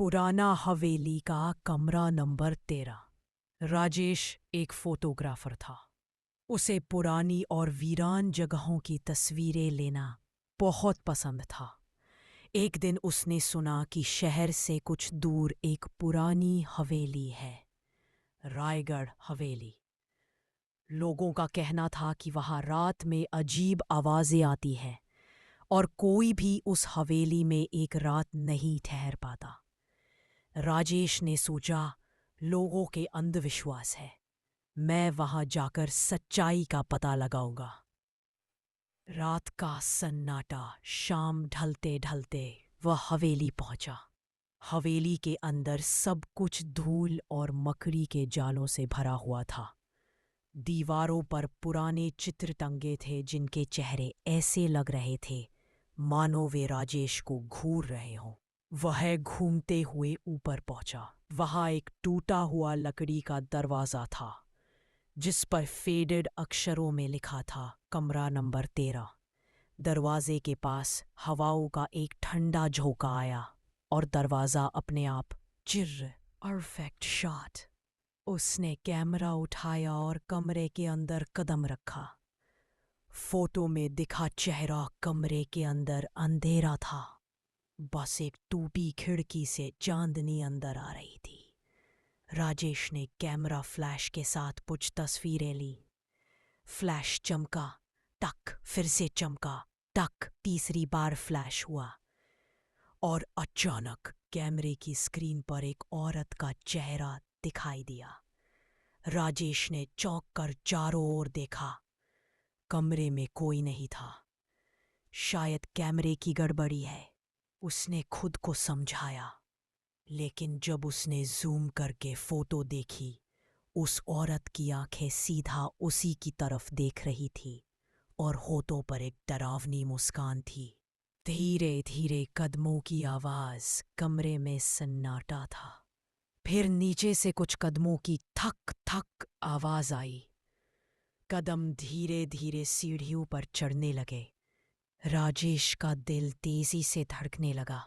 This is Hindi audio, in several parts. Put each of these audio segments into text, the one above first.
पुराना हवेली का कमरा नंबर 13। राजेश एक फोटोग्राफर था। उसे पुरानी और वीरान जगहों की तस्वीरें लेना बहुत पसंद था। एक दिन उसने सुना कि शहर से कुछ दूर एक पुरानी हवेली है, रायगढ़ हवेली। लोगों का कहना था कि वहां रात में अजीब आवाजें आती हैं और कोई भी उस हवेली में एक रात नहीं ठहर पाता। राजेश ने सोचा, लोगों के अंधविश्वास है, मैं वहां जाकर सच्चाई का पता लगाऊंगा। रात का सन्नाटा, शाम ढलते ढलते वह हवेली पहुंचा। हवेली के अंदर सब कुछ धूल और मकड़ी के जालों से भरा हुआ था। दीवारों पर पुराने चित्र टंगे थे जिनके चेहरे ऐसे लग रहे थे मानो वे राजेश को घूर रहे हों। वह घूमते हुए ऊपर पहुंचा। वहां एक टूटा हुआ लकड़ी का दरवाजा था जिस पर फेडेड अक्षरों में लिखा था कमरा नंबर 13। दरवाजे के पास हवाओं का एक ठंडा झोंका आया और दरवाजा अपने आप चिर्र। Perfect shot. उसने कैमरा उठाया और कमरे के अंदर कदम रखा। फोटो में दिखा चेहरा कमरे के अंदर अंधेरा था। बस एक टूटी खिड़की से चांदनी अंदर आ रही थी। राजेश ने कैमरा फ्लैश के साथ कुछ तस्वीरें ली। फ्लैश चमका, टक, फिर से चमका, टक, तीसरी बार फ्लैश हुआ और अचानक कैमरे की स्क्रीन पर एक औरत का चेहरा दिखाई दिया। राजेश ने चौंक कर चारों ओर देखा। कमरे में कोई नहीं था। शायद कैमरे की गड़बड़ी है, उसने खुद को समझाया। लेकिन जब उसने जूम करके फोटो देखी, उस औरत की आंखें सीधा उसी की तरफ देख रही थी और होठों पर एक डरावनी मुस्कान थी। धीरे धीरे कदमों की आवाज, कमरे में सन्नाटा था। फिर नीचे से कुछ कदमों की थक थक आवाज आई। कदम धीरे धीरे सीढ़ियों पर चढ़ने लगे। राजेश का दिल तेजी से धड़कने लगा।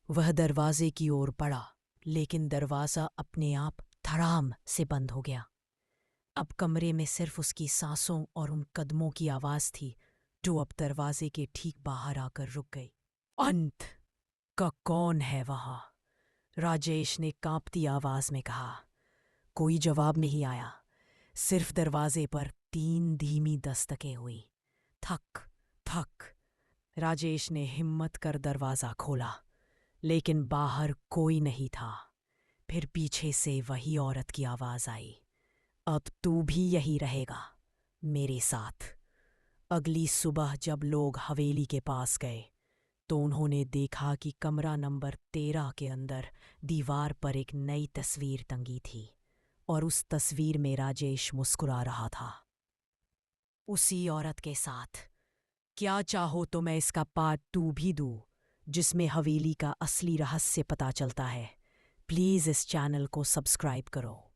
वह दरवाजे की ओर बढ़ा, लेकिन दरवाजा अपने आप धड़ाम से बंद हो गया। अब कमरे में सिर्फ उसकी सांसों और उन कदमों की आवाज थी जो अब दरवाजे के ठीक बाहर आकर रुक गई। अंत का कौन है वहां? राजेश ने कांपती आवाज में कहा। कोई जवाब नहीं आया। सिर्फ दरवाजे पर 3 धीमी दस्तकें हुई। थक थक। राजेश ने हिम्मत कर दरवाजा खोला, लेकिन बाहर कोई नहीं था। फिर पीछे से वही औरत की आवाज आई, अब तू भी यही रहेगा मेरे साथ। अगली सुबह जब लोग हवेली के पास गए तो उन्होंने देखा कि कमरा नंबर 13 के अंदर दीवार पर एक नई तस्वीर टंगी थी और उस तस्वीर में राजेश मुस्कुरा रहा था, उसी औरत के साथ। क्या चाहो तो मैं इसका पार्ट 2 भी दूं, जिसमें हवेली का असली रहस्य पता चलता है। प्लीज़ इस चैनल को सब्सक्राइब करो।